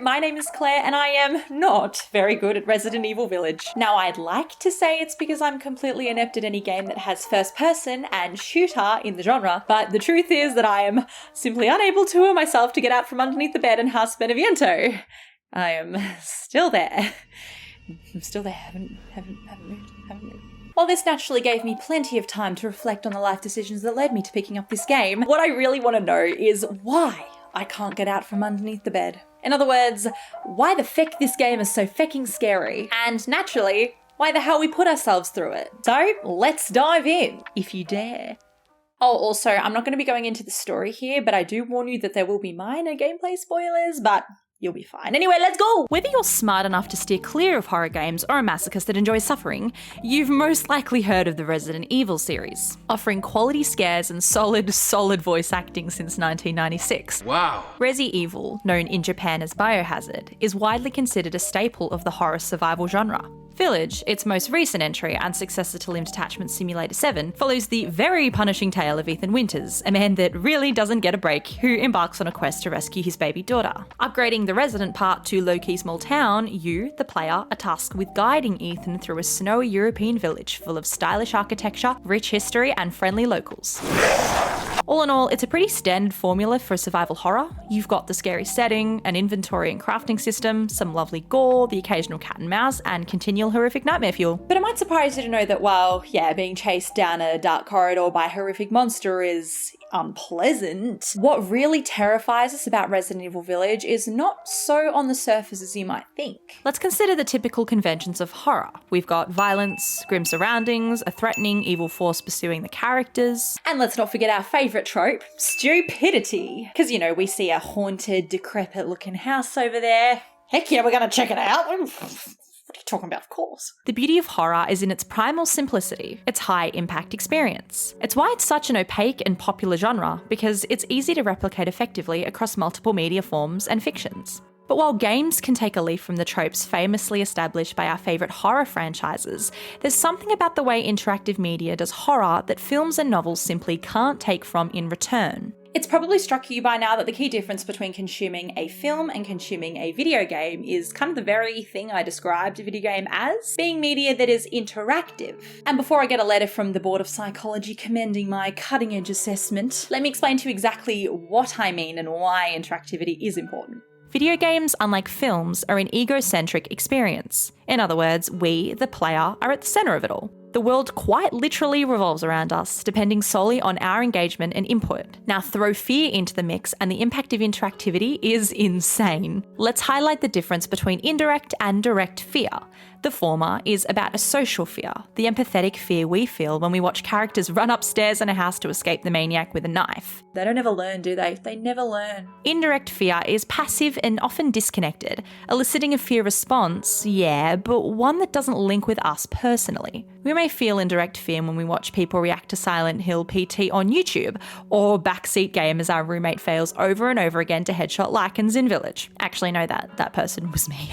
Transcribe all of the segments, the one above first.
my name is Claire and I am not very good at Resident Evil Village. Now I'd like to say it's because I'm completely inept at any game that has first person and shooter in the genre, but the truth is that I am simply unable to will myself to get out from underneath the bed in House Beneviento. I am still there. I'm still there, haven't moved. While this naturally gave me plenty of time to reflect on the life decisions that led me to picking up this game, what I really want to know is why I can't get out from underneath the bed. In other words, why the feck this game is so fecking scary, and naturally, why the hell we put ourselves through it. So, let's dive in, if you dare. Oh, also, I'm not going to be going into the story here, but I do warn you that there will be minor gameplay spoilers, but you'll be fine. Anyway, let's go! Whether you're smart enough to steer clear of horror games or a masochist that enjoys suffering, you've most likely heard of the Resident Evil series, offering quality scares and solid voice acting since 1996. Wow! Resi Evil, known in Japan as Biohazard, is widely considered a staple of the horror survival genre. Village, its most recent entry and successor to Limb Detachment Simulator 7, follows the very punishing tale of Ethan Winters, a man that really doesn't get a break who embarks on a quest to rescue his baby daughter. Upgrading the resident part to low-key small town, you, the player, are tasked with guiding Ethan through a snowy European village full of stylish architecture, rich history, and friendly locals. All in all, it's a pretty standard formula for a survival horror. You've got the scary setting, an inventory and crafting system, some lovely gore, the occasional cat and mouse, and continual horrific nightmare fuel. But it might surprise you to know that while, being chased down a dark corridor by a horrific monster is unpleasant, what really terrifies us about Resident Evil Village is not so on the surface as you might think. Let's consider the typical conventions of horror. We've got violence, grim surroundings, a threatening evil force pursuing the characters, and let's not forget our favourite trope, stupidity. Because, we see a haunted, decrepit looking house over there. Heck yeah, we're gonna check it out. What are you talking about? Of course. The beauty of horror is in its primal simplicity, its high impact experience. It's why it's such an opaque and popular genre, because it's easy to replicate effectively across multiple media forms and fictions. But while games can take a leaf from the tropes famously established by our favourite horror franchises, there's something about the way interactive media does horror that films and novels simply can't take from in return. It's probably struck you by now that the key difference between consuming a film and consuming a video game is kind of the very thing I described a video game as, being media that is interactive. And before I get a letter from the Board of Psychology commending my cutting-edge assessment, let me explain to you exactly what I mean and why interactivity is important. Video games, unlike films, are an egocentric experience. In other words, we, the player, are at the centre of it all. The world quite literally revolves around us, depending solely on our engagement and input. Now throw fear into the mix and the impact of interactivity is insane. Let's highlight the difference between indirect and direct fear. The former is about a social fear, the empathetic fear we feel when we watch characters run upstairs in a house to escape the maniac with a knife. They don't ever learn, do they? They never learn. Indirect fear is passive and often disconnected, eliciting a fear response, but one that doesn't link with us personally. We may feel indirect fear when we watch people react to Silent Hill PT on YouTube, or backseat game as our roommate fails over and over again to headshot lichens in Village. Actually, no, that person was me.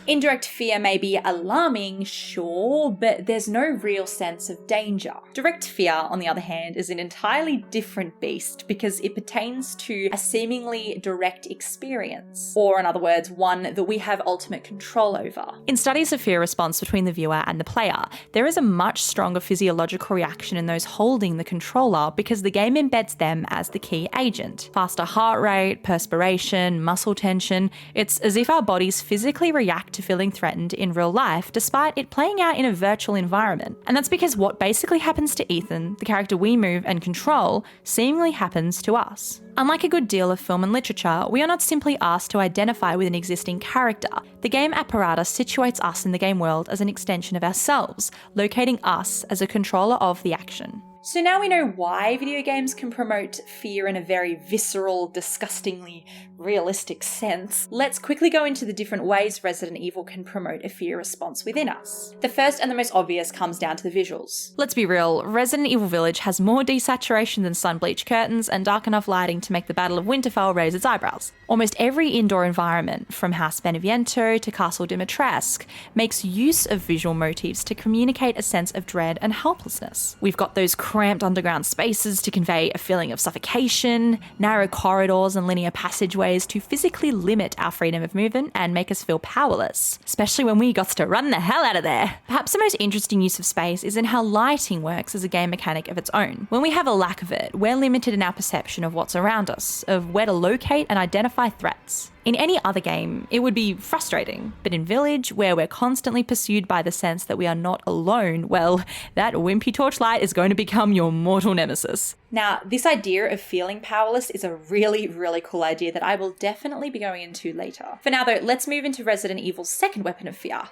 Indirect fear may be alarming, sure, but there's no real sense of danger. Direct fear, on the other hand, is an entirely different beast because it pertains to a seemingly direct experience, or in other words, one that we have ultimate control over. In studies of fear response between the viewer and the player, there is a much stronger physiological reaction in those holding the controller because the game embeds them as the key agent. Faster heart rate, perspiration, muscle tension, it's as if our bodies physically react to feeling threatened in real life despite it playing out in a virtual environment. And that's because what basically happens to Ethan, the character we move and control, seemingly happens to us. Unlike a good deal of film and literature, we are not simply asked to identify with an existing character. The game apparatus situates us in the game world as an extension of ourselves, locating us as a controller of the action. So now we know why video games can promote fear in a very visceral, disgustingly realistic sense. Let's quickly go into the different ways Resident Evil can promote a fear response within us. The first and the most obvious comes down to the visuals. Let's be real, Resident Evil Village has more desaturation than sun-bleached curtains and dark enough lighting to make the Battle of Winterfell raise its eyebrows. Almost every indoor environment, from House Beneviento to Castle Dimitrescu, makes use of visual motifs to communicate a sense of dread and helplessness. We've got those cramped underground spaces to convey a feeling of suffocation, narrow corridors and linear passageways to physically limit our freedom of movement and make us feel powerless, especially when we got to run the hell out of there. Perhaps the most interesting use of space is in how lighting works as a game mechanic of its own. When we have a lack of it, we're limited in our perception of what's around us, of where to locate and identify threats. In any other game, it would be frustrating, but in Village, where we're constantly pursued by the sense that we are not alone, well, that wimpy torchlight is going to become your mortal nemesis. Now, this idea of feeling powerless is a really, really cool idea that I will definitely be going into later. For now though, let's move into Resident Evil's second weapon of fear.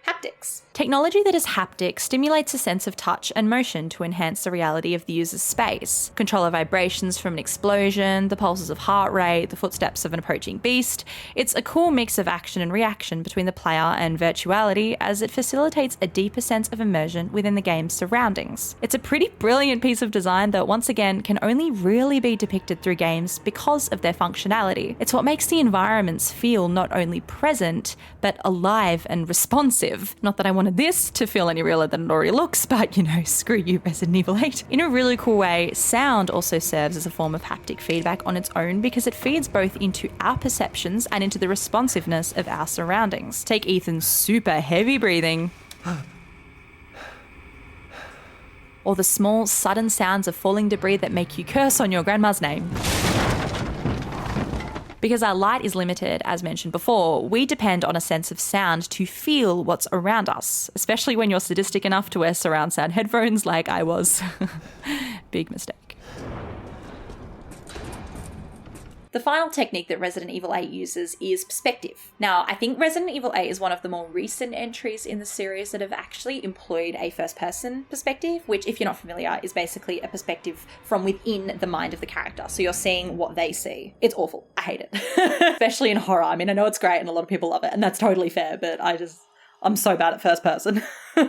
Haptics. Technology that is haptic stimulates a sense of touch and motion to enhance the reality of the user's space. Control of vibrations from an explosion, the pulses of heart rate, the footsteps of an approaching beast. It's a cool mix of action and reaction between the player and virtuality as it facilitates a deeper sense of immersion within the game's surroundings. It's a pretty brilliant piece of design that once again can only really be depicted through games because of their functionality. It's what makes the environments feel not only present, but alive and responsive. Not that I wanted this to feel any realer than it already looks, but screw you, Resident Evil 8. In a really cool way, sound also serves as a form of haptic feedback on its own because it feeds both into our perceptions and into the responsiveness of our surroundings. Take Ethan's super heavy breathing. Or the small, sudden sounds of falling debris that make you curse on your grandma's name. Because our light is limited, as mentioned before, we depend on a sense of sound to feel what's around us, especially when you're sadistic enough to wear surround sound headphones like I was. Big mistake. The final technique that Resident Evil 8 uses is perspective. Now, I think Resident Evil 8 is one of the more recent entries in the series that have actually employed a first-person perspective, which, if you're not familiar, is basically a perspective from within the mind of the character. So you're seeing what they see. It's awful. I hate it. Especially in horror. I mean, I know it's great and a lot of people love it, and that's totally fair, but I'm so bad at first person.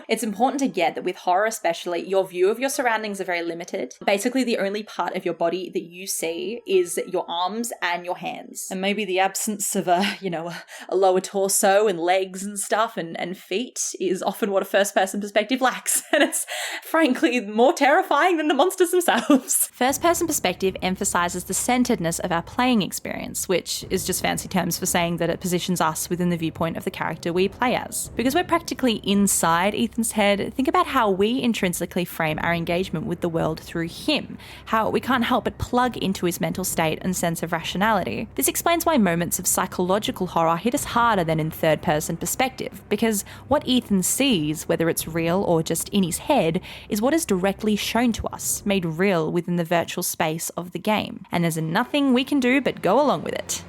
It's important to get that with horror especially, your view of your surroundings are very limited. Basically, the only part of your body that you see is your arms and your hands. And maybe the absence of a lower torso and legs and stuff and feet is often what a first-person perspective lacks. And it's frankly more terrifying than the monsters themselves. First-person perspective emphasizes the centeredness of our playing experience, which is just fancy terms for saying that it positions us within the viewpoint of the character we play as. Because we're practically inside Ethan's head, think about how we intrinsically frame our engagement with the world through him, how we can't help but plug into his mental state and sense of rationality. This explains why moments of psychological horror hit us harder than in third-person perspective, because what Ethan sees, whether it's real or just in his head, is what is directly shown to us, made real within the virtual space of the game. And there's nothing we can do but go along with it.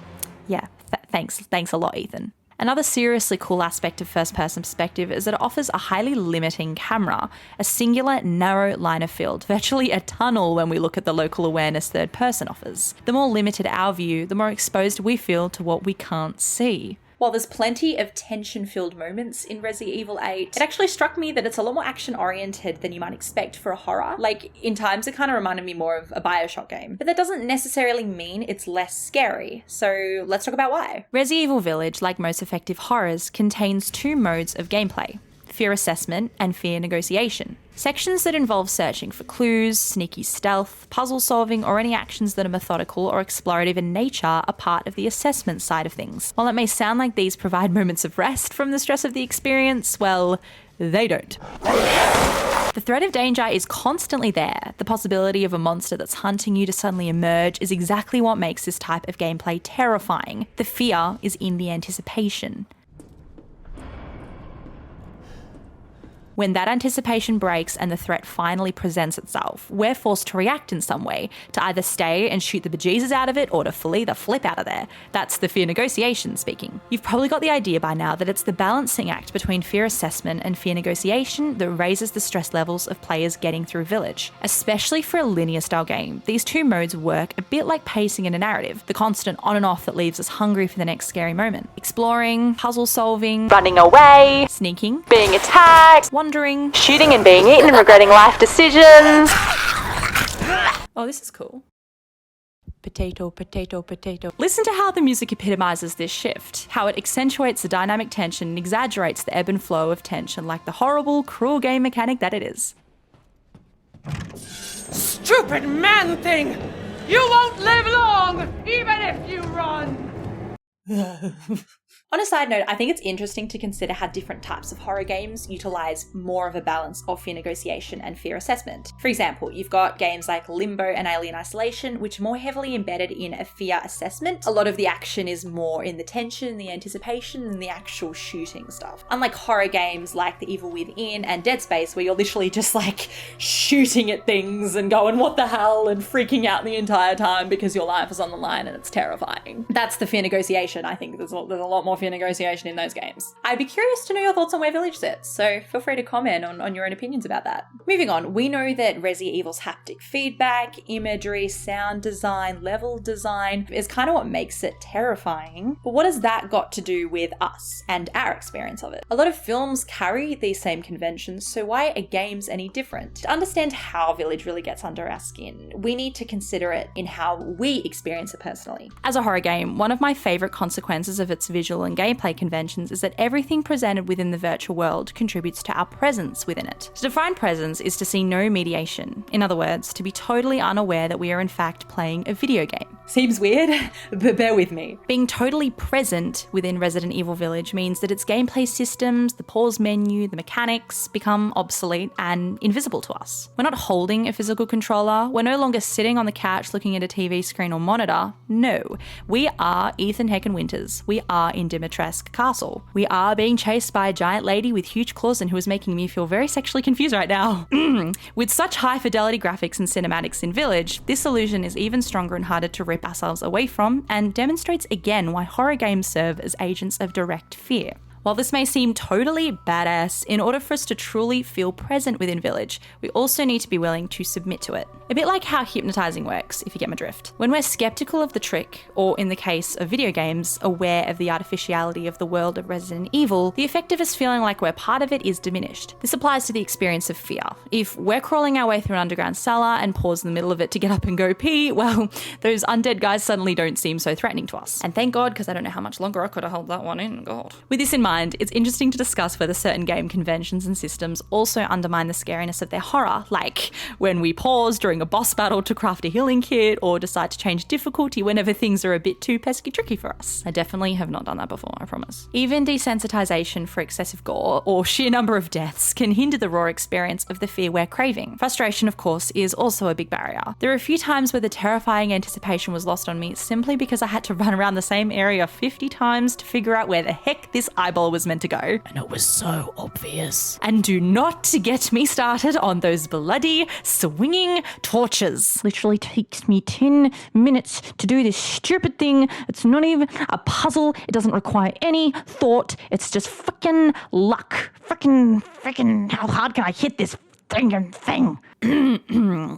Yeah, thanks a lot, Ethan. Another seriously cool aspect of first-person perspective is that it offers a highly limiting camera, a singular, narrow line of field, virtually a tunnel when we look at the local awareness third-person offers. The more limited our view, the more exposed we feel to what we can't see. While there's plenty of tension-filled moments in Resident Evil 8, it actually struck me that it's a lot more action-oriented than you might expect for a horror. Like, in times it kind of reminded me more of a Bioshock game. But that doesn't necessarily mean it's less scary. So let's talk about why. Resident Evil Village, like most effective horrors, contains two modes of gameplay: fear assessment and fear negotiation. Sections that involve searching for clues, sneaky stealth, puzzle solving, or any actions that are methodical or explorative in nature are part of the assessment side of things. While it may sound like these provide moments of rest from the stress of the experience, well, they don't. The threat of danger is constantly there. The possibility of a monster that's hunting you to suddenly emerge is exactly what makes this type of gameplay terrifying. The fear is in the anticipation. When that anticipation breaks and the threat finally presents itself, we're forced to react in some way, to either stay and shoot the bejesus out of it or to flee the flip out of there. That's the fear negotiation speaking. You've probably got the idea by now that it's the balancing act between fear assessment and fear negotiation that raises the stress levels of players getting through Village. Especially for a linear style game, these two modes work a bit like pacing in a narrative, the constant on and off that leaves us hungry for the next scary moment. Exploring, puzzle solving, running away, sneaking, being attacked, wandering, shooting and being eaten and regretting life decisions. Oh, this is cool. Potato, potato, potato. Listen to how the music epitomizes this shift, how it accentuates the dynamic tension and exaggerates the ebb and flow of tension like the horrible, cruel game mechanic that it is. stupid man thing! You won't live long, even if you run! On a side note, I think it's interesting to consider how different types of horror games utilize more of a balance of fear negotiation and fear assessment. For example, you've got games like Limbo and Alien Isolation, which are more heavily embedded in a fear assessment. A lot of the action is more in the tension, the anticipation, and the actual shooting stuff. Unlike horror games like The Evil Within and Dead Space, where you're literally just like shooting at things and going, what the hell, and freaking out the entire time because your life is on the line and it's terrifying. That's the fear negotiation. I think there's a lot more fear negotiation in those games. I'd be curious to know your thoughts on where Village sits, so feel free to comment on your own opinions about that. Moving on, we know that Resident Evil's haptic feedback, imagery, sound design, level design is kind of what makes it terrifying. But what has that got to do with us and our experience of it? A lot of films carry these same conventions, so why are games any different? To understand how Village really gets under our skin, we need to consider it in how we experience it personally. As a horror game, one of my favourite consequences of its visual and gameplay conventions is that everything presented within the virtual world contributes to our presence within it. To define presence is to see no mediation. In other words, to be totally unaware that we are in fact playing a video game. Seems weird, but bear with me. Being totally present within Resident Evil Village means that its gameplay systems, the pause menu, the mechanics become obsolete and invisible to us. We're not holding a physical controller. We're no longer sitting on the couch looking at a TV screen or monitor. No, we are Ethan Heckin Winters. We are in Dimitrescu Castle. We are being chased by a giant lady with huge claws and who is making me feel very sexually confused right now. With such high fidelity graphics and cinematics in Village, this illusion is even stronger and harder to rip ourselves away from, and demonstrates again why horror games serve as agents of direct fear. While this may seem totally badass, in order for us to truly feel present within Village, we also need to be willing to submit to it. A bit like how hypnotizing works, if you get my drift. When we're skeptical of the trick, or in the case of video games, aware of the artificiality of the world of Resident Evil, the effect of us feeling like we're part of it is diminished. This applies to the experience of fear. If we're crawling our way through an underground cellar and pause in the middle of it to get up and go pee, well, those undead guys suddenly don't seem so threatening to us. And thank God, because I don't know how much longer I could have held that one in, God. With this in mind, it's interesting to discuss whether certain game conventions and systems also undermine the scariness of their horror, like when we pause during a boss battle to craft a healing kit or decide to change difficulty whenever things are a bit too pesky tricky for us. I definitely have not done that before, I promise. Even desensitization for excessive gore or sheer number of deaths can hinder the raw experience of the fear we're craving. Frustration, of course, is also a big barrier. There are a few times where the terrifying anticipation was lost on me simply because I had to run around the same area 50 times to figure out where the heck this eyeball was meant to go. And it was so obvious. And do not get me started on those bloody swinging torches. Literally takes me 10 minutes to do this stupid thing. It's not even a puzzle. It doesn't require any thought. It's just fucking luck. Freaking, how hard can I hit this thing?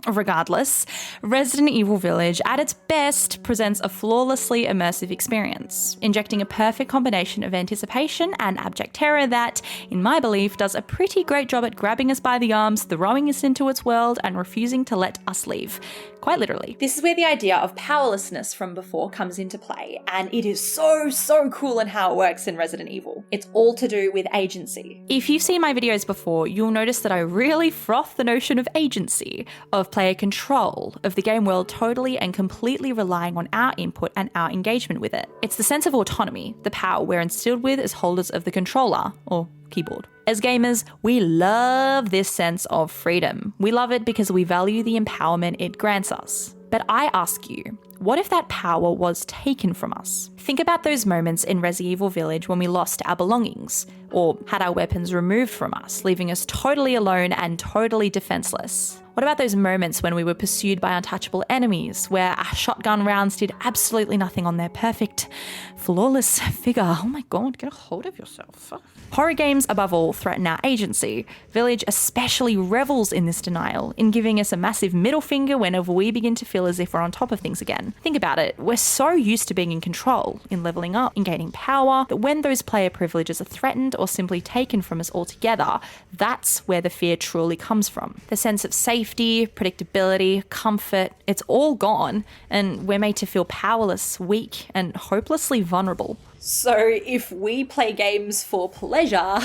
Regardless, Resident Evil Village at its best presents a flawlessly immersive experience, injecting a perfect combination of anticipation and abject terror that, in my belief, does a pretty great job at grabbing us by the arms, throwing us into its world, and refusing to let us leave. Quite literally. This is where the idea of powerlessness from before comes into play, and it is so cool in how it works in Resident Evil. It's all to do with agency. If you've seen my videos before, you'll notice that I really froth the notion of agency, of player control, of the game world totally and completely relying on our input and our engagement with it. It's the sense of autonomy, the power we're instilled with as holders of the controller, or keyboard. As gamers, we love this sense of freedom. We love it because we value the empowerment it grants us. But I ask you, what if that power was taken from us? Think about those moments in Resident Evil Village when we lost our belongings, or had our weapons removed from us, leaving us totally alone and totally defenseless. What about those moments when we were pursued by untouchable enemies, where our shotgun rounds did absolutely nothing on their perfect, flawless figure? Oh my God, get a hold of yourself. Horror games, above all, threaten our agency. Village especially revels in this denial, in giving us a massive middle finger whenever we begin to feel as if we're on top of things again. Think about it, we're so used to being in control, in leveling up, in gaining power, that when those player privileges are threatened or simply taken from us altogether, that's where the fear truly comes from. The sense of safety, predictability, comfort, it's all gone, and we're made to feel powerless, weak, and hopelessly vulnerable. So if we play games for pleasure,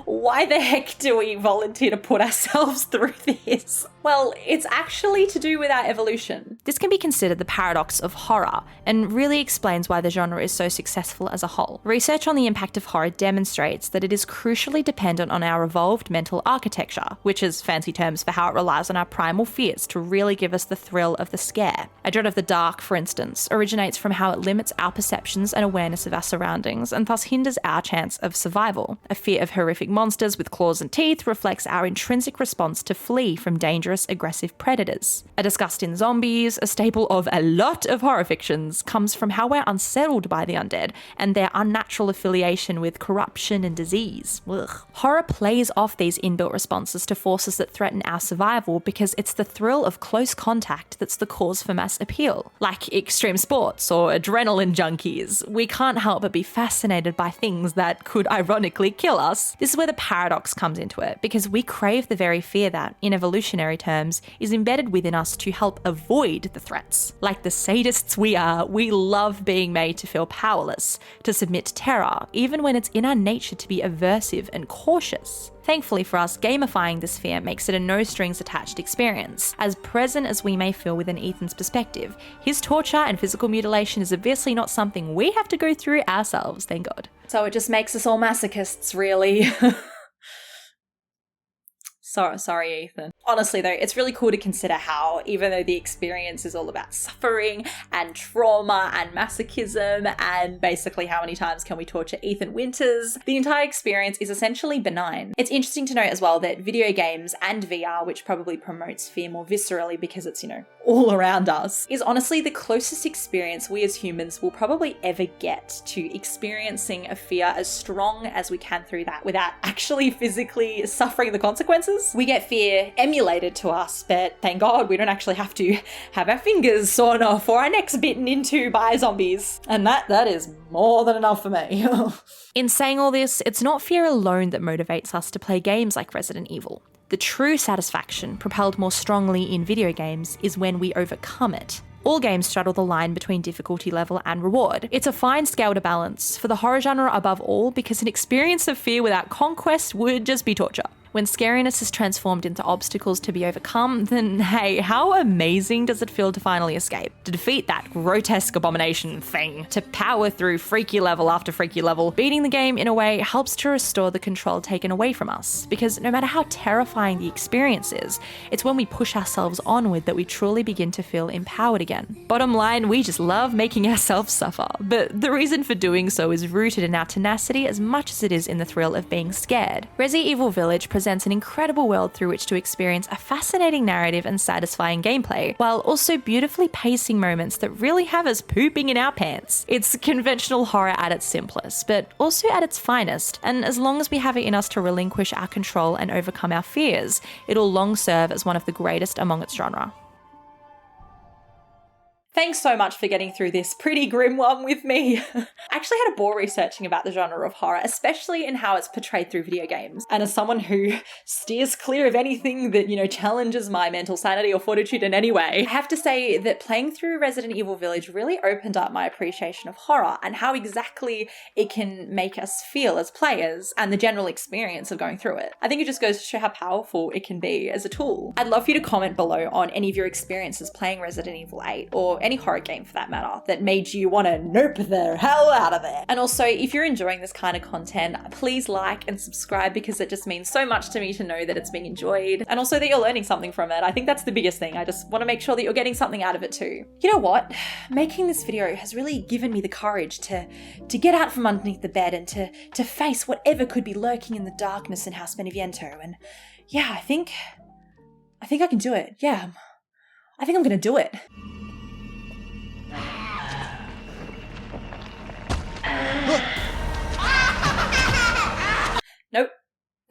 why the heck do we volunteer to put ourselves through this? Well, it's actually to do with our evolution. This can be considered the paradox of horror and really explains why the genre is so successful as a whole. Research on the impact of horror demonstrates that it is crucially dependent on our evolved mental architecture, which is fancy terms for how it relies on our primal fears to really give us the thrill of the scare. A dread of the dark, for instance, originates from how it limits our perceptions and awareness of our surroundings and thus hinders our chance of survival. A fear of horrific monsters with claws and teeth reflects our intrinsic response to flee from dangerous, aggressive predators. A disgust in zombies, a staple of a lot of horror fictions, comes from how we're unsettled by the undead and their unnatural affiliation with corruption and disease. Ugh. Horror plays off these inbuilt responses to forces that threaten our survival because it's the thrill of close contact that's the cause for mass appeal. Like extreme sports or adrenaline junkies, we can't help but be fascinated by things that could ironically kill us. This is where the paradox comes into it, because we crave the very fear that, in evolutionary terms, is embedded within us to help avoid the threats. Like the sadists we are, we love being made to feel powerless, to submit to terror, even when it's in our nature to be aversive and cautious. Thankfully for us, gamifying this fear makes it a no-strings-attached experience. As present as we may feel within Ethan's perspective, his torture and physical mutilation is obviously not something we have to go through ourselves, thank God. So it just makes us all masochists, really. Sorry, Ethan. Honestly though, it's really cool to consider how, even though the experience is all about suffering and trauma and masochism and basically how many times can we torture Ethan Winters, the entire experience is essentially benign. It's interesting to note as well that video games and VR, which probably promotes fear more viscerally because it's, all around us, is honestly the closest experience we as humans will probably ever get to experiencing a fear as strong as we can through that without actually physically suffering the consequences. We get fear emulated to us, but thank God we don't actually have to have our fingers sawn off or our necks bitten into by zombies. And that is more than enough for me. In saying all this, it's not fear alone that motivates us to play games like Resident Evil. The true satisfaction, propelled more strongly in video games, is when we overcome it. All games straddle the line between difficulty level and reward. It's a fine scale to balance, for the horror genre above all, because an experience of fear without conquest would just be torture. When scariness is transformed into obstacles to be overcome, then hey, how amazing does it feel to finally escape? To defeat that grotesque abomination thing, to power through freaky level after freaky level. Beating the game in a way helps to restore the control taken away from us, because no matter how terrifying the experience is, it's when we push ourselves onward that we truly begin to feel empowered again. Bottom line, we just love making ourselves suffer, but the reason for doing so is rooted in our tenacity as much as it is in the thrill of being scared. Resident Evil Village presents an incredible world through which to experience a fascinating narrative and satisfying gameplay, while also beautifully pacing moments that really have us pooping in our pants. It's conventional horror at its simplest, but also at its finest, and as long as we have it in us to relinquish our control and overcome our fears, it'll long serve as one of the greatest among its genre. Thanks so much for getting through this pretty grim one with me. I actually had a bore researching about the genre of horror, especially in how it's portrayed through video games. And as someone who steers clear of anything that, challenges my mental sanity or fortitude in any way, I have to say that playing through Resident Evil Village really opened up my appreciation of horror and how exactly it can make us feel as players and the general experience of going through it. I think it just goes to show how powerful it can be as a tool. I'd love for you to comment below on any of your experiences playing Resident Evil 8 or any horror game for that matter that made you want to nope the hell out of it. And also, if you're enjoying this kind of content, please like and subscribe, because it just means so much to me to know that it's being enjoyed and also that you're learning something from it. I think that's the biggest thing. I just want to make sure that you're getting something out of it too. You know what? Making this video has really given me the courage to get out from underneath the bed and to face whatever could be lurking in the darkness in House Beneviento. And yeah, I think I can do it. Yeah, I think I'm gonna do it.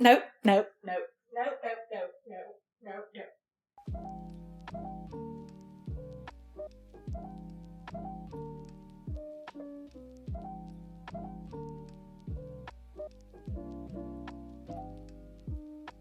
Nope.